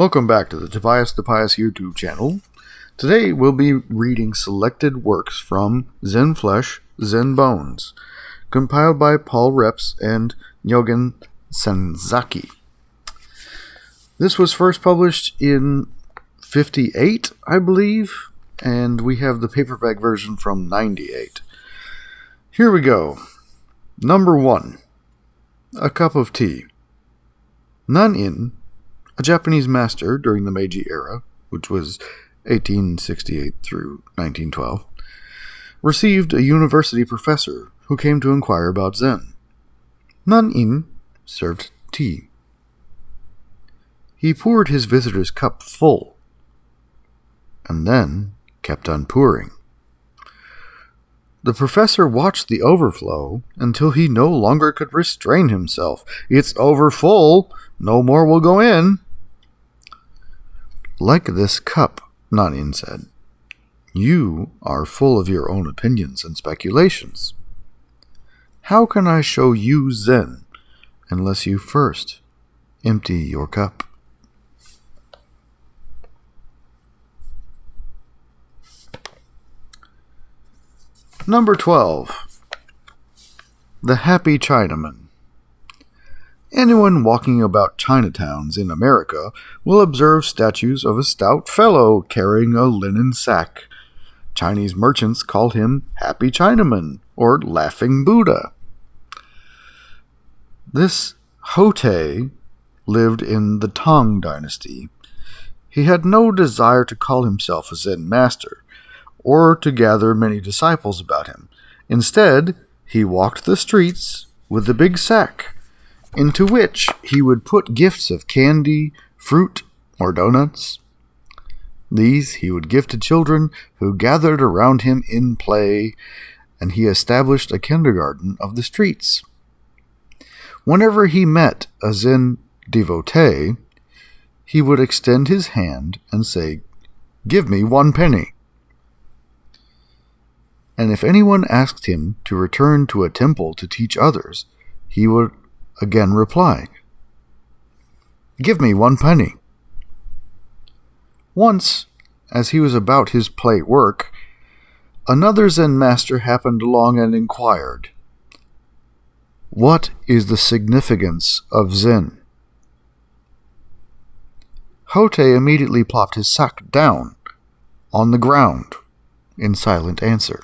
Welcome back to the Tobias the Pious YouTube channel. Today we'll be reading selected works from Zen Flesh, Zen Bones, compiled by Paul Reps and Nyogen Senzaki. This was first published in 58, I believe, and we have the paperback version from 98. Here we go. Number 1. A Cup of Tea. Nan-in, a Japanese master during the Meiji era, which was 1868 through 1912, received a university professor who came to inquire about Zen. Nan-in served tea. He poured his visitor's cup full, and then kept on pouring. The professor watched the overflow until he no longer could restrain himself. "It's over full. No more will go in." "Like this cup," Nan-in said, "you are full of your own opinions and speculations. How can I show you Zen unless you first empty your cup?" Number 12. The Happy Chinaman. Anyone walking about Chinatowns in America will observe statues of a stout fellow carrying a linen sack. Chinese merchants call him Happy Chinaman or Laughing Buddha. This Hotei lived in the Tang dynasty. He had no desire to call himself a Zen master, or to gather many disciples about him. Instead, he walked the streets with a big sack, into which he would put gifts of candy, fruit, or donuts. These he would give to children who gathered around him in play, and he established a kindergarten of the streets. Whenever he met a Zen devotee, he would extend his hand and say, "Give me 1 penny." And if anyone asked him to return to a temple to teach others, he would again reply, "Give me 1 penny." Once, as he was about his play work, another Zen master happened along and inquired, "What is the significance of Zen?" Hotei immediately plopped his sack down on the ground in silent answer.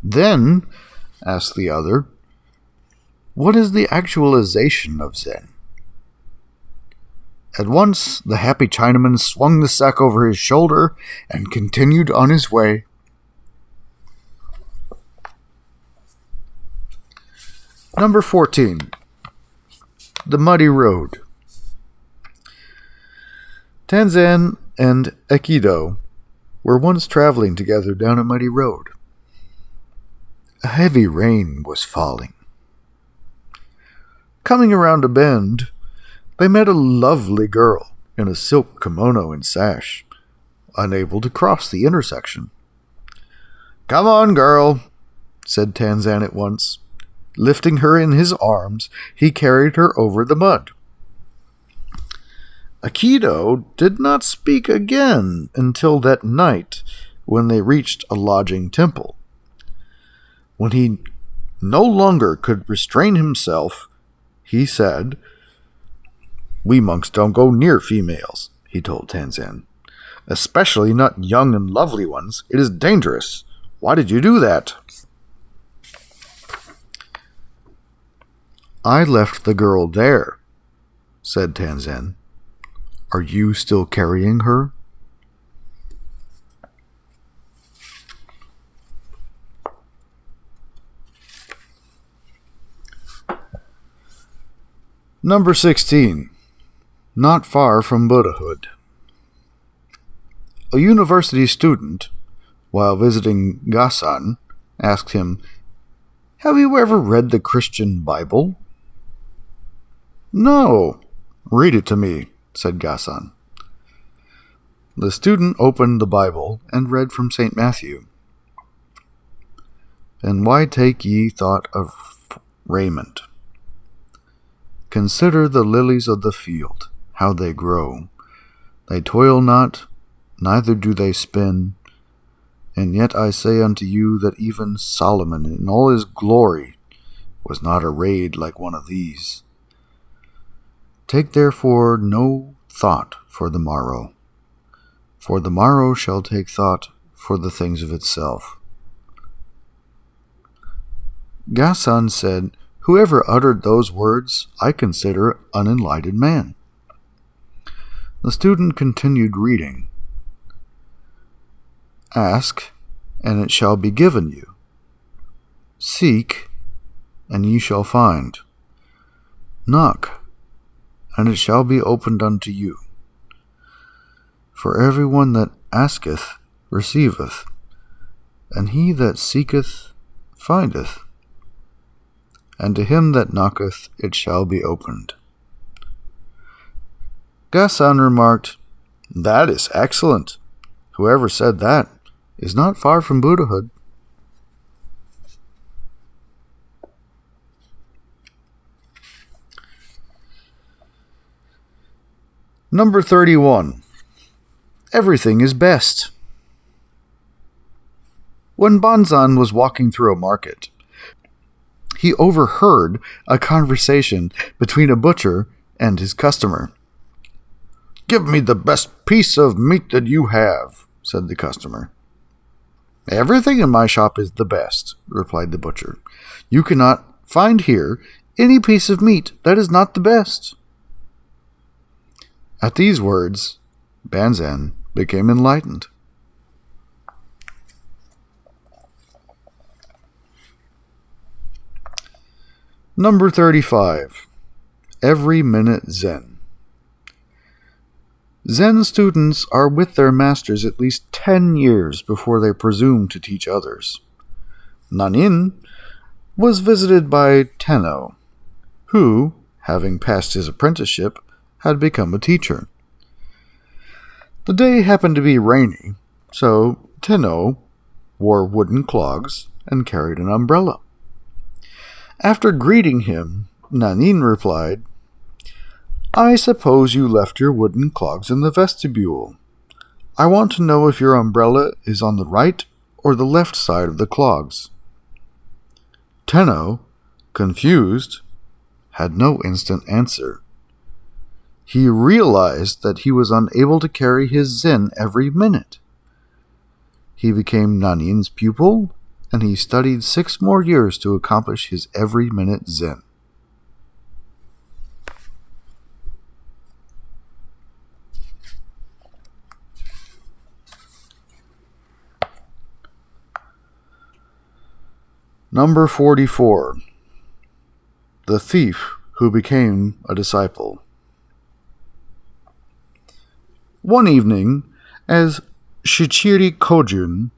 "Then," asked the other, "what is the actualization of Zen?" At once the Happy Chinaman swung the sack over his shoulder and continued on his way. Number 14. The Muddy Road. Tanzan and Aikido were once traveling together down a muddy road. A heavy rain was falling. Coming around a bend, they met a lovely girl in a silk kimono and sash, unable to cross the intersection. "Come on, girl," said Tanzan at once. Lifting her in his arms, he carried her over the mud. Aikido did not speak again until that night when they reached a lodging temple. When he no longer could restrain himself, he said, "We monks don't go near females," he told Tanzan. "Especially not young and lovely ones. It is dangerous. Why did you do that?" "I left the girl there," said Tanzan. "Are you still carrying her?" Number 16. Not Far from Buddhahood. A university student, while visiting Gasan, asked him, "Have you ever read the Christian Bible?" "No." "Read it to me," said Gasan. The student opened the Bible and read from St. Matthew. "And why take ye thought of raiment? Consider the lilies of the field, how they grow. They toil not, neither do they spin. And yet I say unto you that even Solomon in all his glory was not arrayed like one of these. Take therefore no thought for the morrow, for the morrow shall take thought for the things of itself. Gasan said, Whoever uttered those words I consider an enlightened man. The student continued reading. Ask, and it shall be given you. Seek, and ye shall find. Knock, and it shall be opened unto you. For every one that asketh receiveth, and he that seeketh findeth, and to him that knocketh it shall be opened. Gasan remarked, That is excellent. Whoever said that is not far from Buddhahood. Number 31. Everything is best. When Banzan was walking through a market, he overheard a conversation between a butcher and his customer. Give me the best piece of meat that you have, said the customer. Everything in my shop is the best, replied the butcher. You cannot find here any piece of meat that is not the best. At these words, Banzan became enlightened. Number 35. Every minute Zen. Zen students are with their masters at least 10 years before they presume to teach others. Nanin was visited by Tenno, who, having passed his apprenticeship, had become a teacher. The day happened to be rainy, so Tenno wore wooden clogs and carried an umbrella. After greeting him, Nanin replied, I suppose you left your wooden clogs in the vestibule. I want to know if your umbrella is on the right or the left side of the clogs. Tenno, confused, had no instant answer. He realized that he was unable to carry his Zen every minute. He became Nanin's pupil, and he studied 6 more years to accomplish his every minute Zen. Number 44. The Thief Who Became a Disciple. One evening, as Shichiri Kojun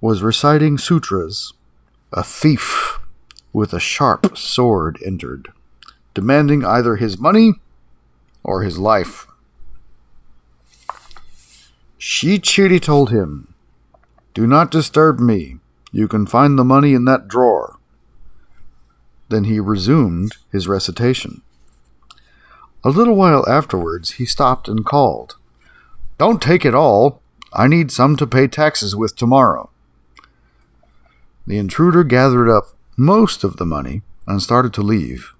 was reciting sutras, a thief with a sharp sword entered, demanding either his money or his life. Shichiri told him, Do not disturb me. You can find the money in that drawer. Then he resumed his recitation. A little while afterwards, he stopped and called, Don't take it all. I need some to pay taxes with tomorrow. The intruder gathered up most of the money and started to leave.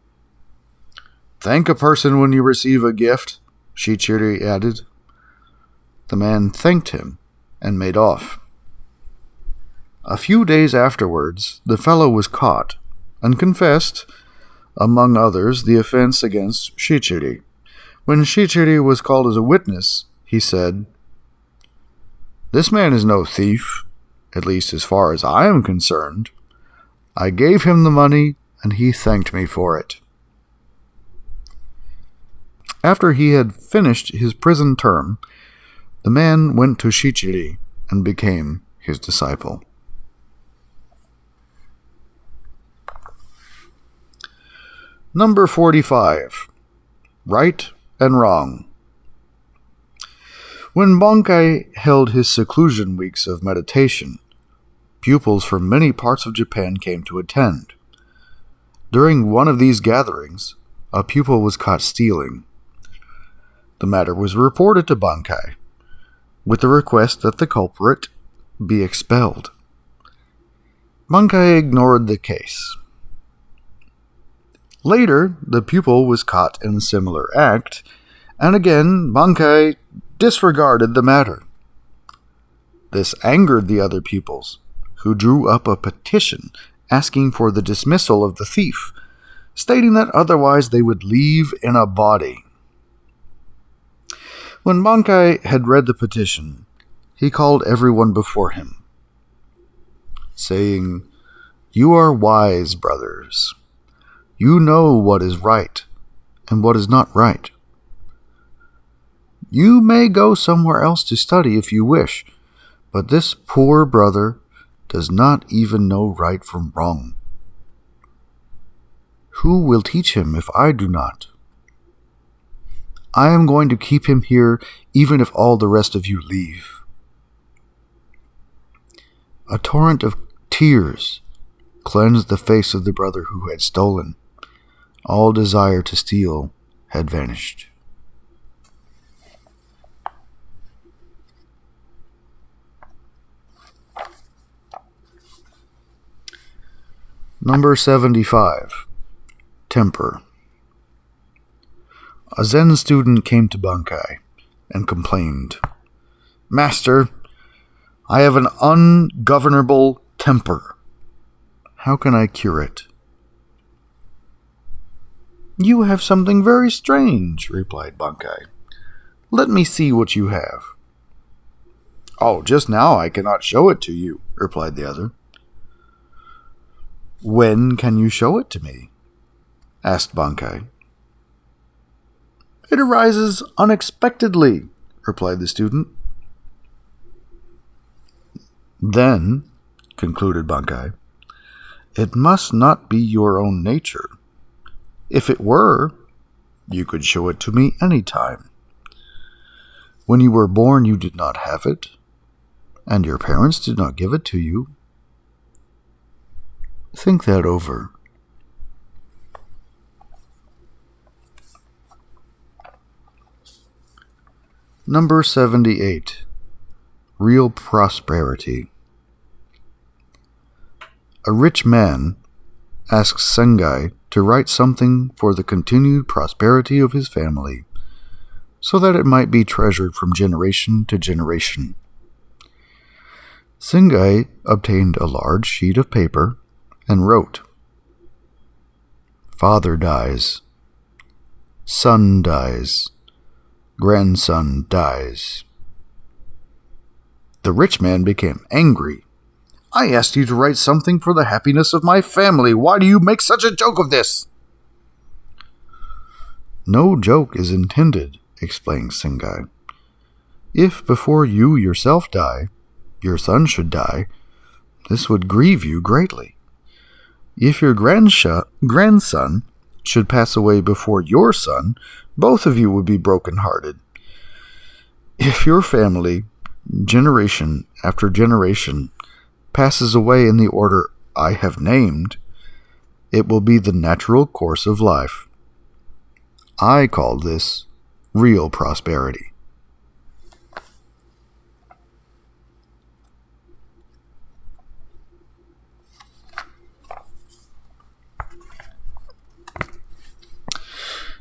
Thank a person when you receive a gift, Shichiri added. The man thanked him and made off. A few days afterwards, the fellow was caught and confessed, among others, the offense against Shichiri. When Shichiri was called as a witness, he said, This man is no thief, at least as far as I am concerned. I gave him the money, and he thanked me for it. After he had finished his prison term, the man went to Shichiri and became his disciple. Number 45. Right and Wrong. When Bankai held his seclusion weeks of meditation, pupils from many parts of Japan came to attend. During one of these gatherings, a pupil was caught stealing. The matter was reported to Bankai, with the request that the culprit be expelled. Bankai ignored the case. Later, the pupil was caught in a similar act, and again Bankai disregarded the matter. This angered the other pupils, who drew up a petition asking for the dismissal of the thief, stating that otherwise they would leave in a body. When Bankai had read the petition, he called everyone before him, saying, "You are wise, brothers. You know what is right and what is not right. You may go somewhere else to study if you wish, but this poor brother does not even know right from wrong. Who will teach him if I do not? I am going to keep him here even if all the rest of you leave." A torrent of tears cleansed the face of the brother who had stolen. All desire to steal had vanished. Number 75. Temper. A Zen student came to Bankai and complained, "Master, I have an ungovernable temper. How can I cure it?" "You have something very strange," replied Bankai. "Let me see what you have." "Oh, just now I cannot show it to you," replied the other. "When can you show it to me?" asked Bankai. "It arises unexpectedly," replied the student. "Then," concluded Bankai, "it must not be your own nature. If it were, you could show it to me any time. When you were born, you did not have it, and your parents did not give it to you. Think that over." Number 78. Real prosperity. A rich man asks Sengai to write something for the continued prosperity of his family, so that it might be treasured from generation to generation. Sengai obtained a large sheet of paper and wrote, "Father dies. Son dies. Grandson dies." The rich man became angry. "I asked you to write something for the happiness of my family. Why do you make such a joke of this?" "No joke is intended," explained Sengai. "If before you yourself die, your son should die, this would grieve you greatly. If your grandson should pass away before your son, both of you would be broken-hearted. If your family, generation after generation, passes away in the order I have named, it will be the natural course of life. I call this real prosperity."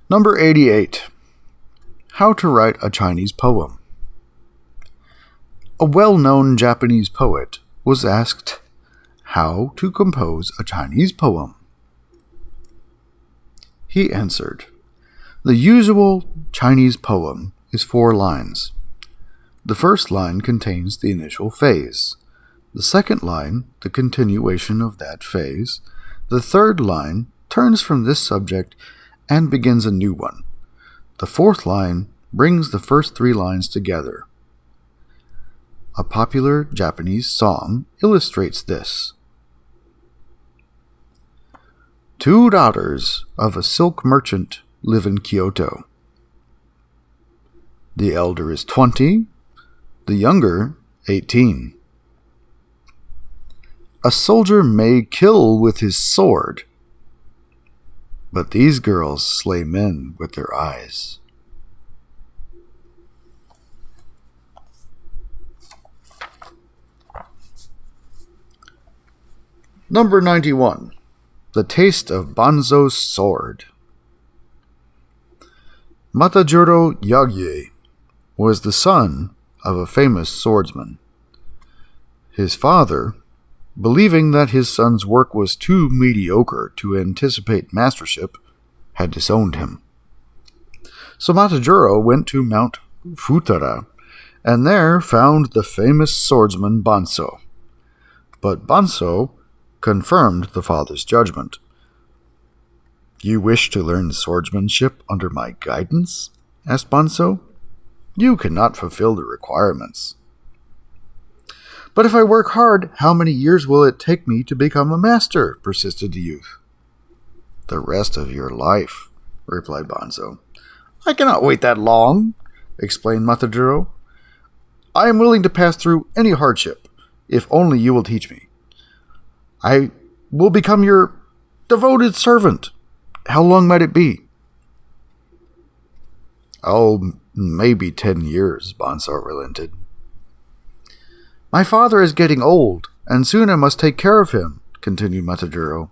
Number 88. How to write a Chinese poem. A well-known Japanese poet was asked how to compose a Chinese poem. He answered, "The usual Chinese poem is 4 lines. The first line contains the initial phase. The second line, the continuation of that phase. The third line turns from this subject and begins a new one. The fourth line brings the first 3 lines together." A popular Japanese song illustrates this. 2 daughters of a silk merchant live in Kyoto. The elder is 20, the younger 18. A soldier may kill with his sword, but these girls slay men with their eyes. Number 91. The Taste of Banzo's Sword. Matajuro Yagye was the son of a famous swordsman. His father, believing that his son's work was too mediocre to anticipate mastership, had disowned him. So Matajuro went to Mount Futara, and there found the famous swordsman Banzo. But Banzo confirmed the father's judgment. "You wish to learn swordsmanship under my guidance?" asked Banzo. "You cannot fulfill the requirements." "But if I work hard, how many years will it take me to become a master?" persisted the youth. "The rest of your life," replied Banzo. "I cannot wait that long," explained Matajuro. "I am willing to pass through any hardship, if only you will teach me. I will become your devoted servant. How long might it be?" "Oh, maybe 10 years, Banzo relented. "My father is getting old, and soon I must take care of him," continued Matajuro.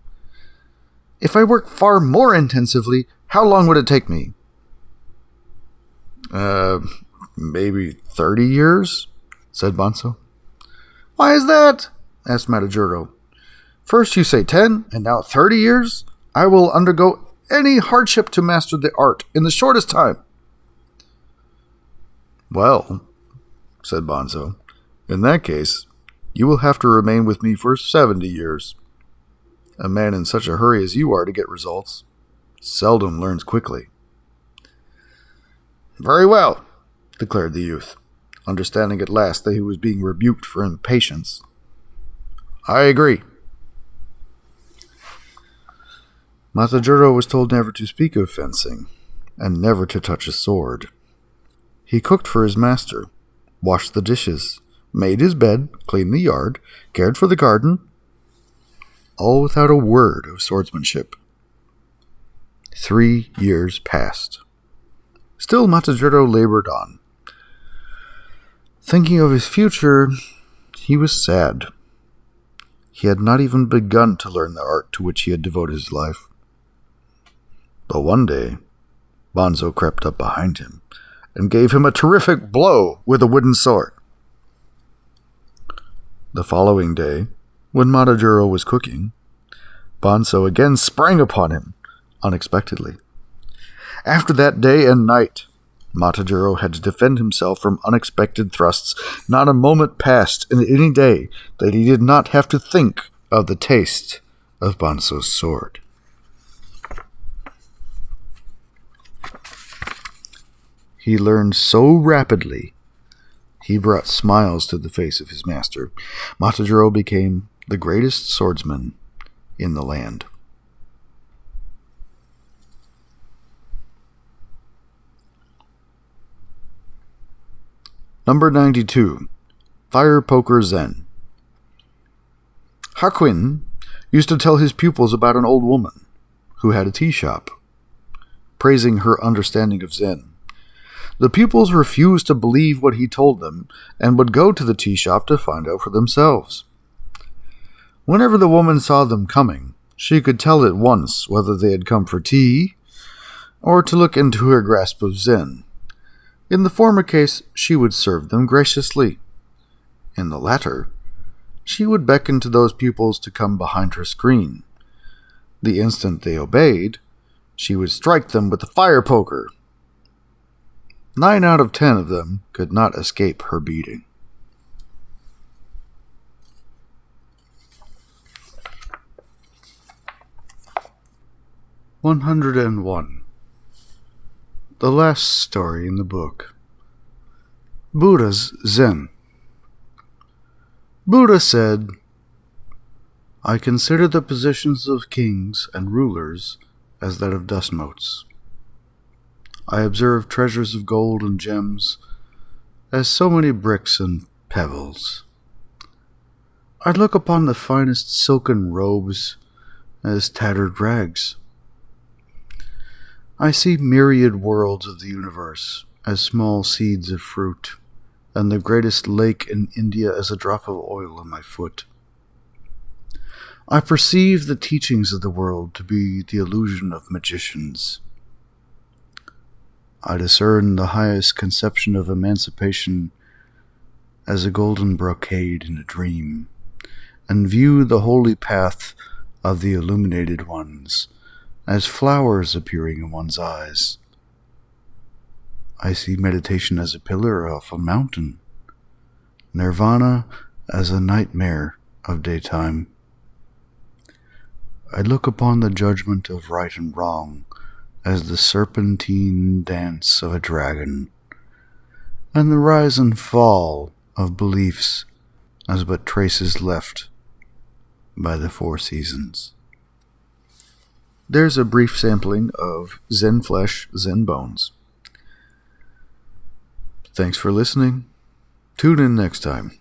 "If I work far more intensively, how long would it take me?" Maybe 30 years, said Banzo. "Why is that?" asked Matajuro. "First you say 10, and now 30 years? I will undergo any hardship to master the art in the shortest time." "Well," said Banzo, "in that case, you will have to remain with me for 70 years. A man in such a hurry as you are to get results seldom learns quickly." "Very well," declared the youth, understanding at last that he was being rebuked for impatience. "I agree." Matajuro was told never to speak of fencing, and never to touch a sword. He cooked for his master, washed the dishes, made his bed, cleaned the yard, cared for the garden, all without a word of swordsmanship. 3 years passed. Still Matajuro labored on. Thinking of his future, he was sad. He had not even begun to learn the art to which he had devoted his life. But one day, Banzo crept up behind him and gave him a terrific blow with a wooden sword. The following day, when Matajuro was cooking, Banzo again sprang upon him unexpectedly. After that day and night, Matajuro had to defend himself from unexpected thrusts. Not a moment passed in any day that he did not have to think of the taste of Banzo's sword. He learned so rapidly, he brought smiles to the face of his master. Matajuro became the greatest swordsman in the land. Number 92. Fire Poker Zen. Hakuin used to tell his pupils about an old woman who had a tea shop, praising her understanding of Zen. The pupils refused to believe what he told them and would go to the tea shop to find out for themselves. Whenever the woman saw them coming, she could tell at once whether they had come for tea or to look into her grasp of Zen. In the former case, she would serve them graciously. In the latter, she would beckon to those pupils to come behind her screen. The instant they obeyed, she would strike them with the fire poker. 9 out of 10 of them could not escape her beating. (101) The last story in the book. Buddha's Zen. Buddha said, "I consider the positions of kings and rulers as that of dust motes. I observe treasures of gold and gems as so many bricks and pebbles. I look upon the finest silken robes as tattered rags. I see myriad worlds of the universe as small seeds of fruit, and the greatest lake in India as a drop of oil on my foot. I perceive the teachings of the world to be the illusion of magicians. I discern the highest conception of emancipation as a golden brocade in a dream, and view the holy path of the illuminated ones as flowers appearing in one's eyes. I see meditation as a pillar of a mountain, nirvana as a nightmare of daytime. I look upon the judgment of right and wrong as the serpentine dance of a dragon, and the rise and fall of beliefs as but traces left by the four seasons. There's a brief sampling of Zen Flesh, Zen Bones. Thanks for listening. Tune in next time.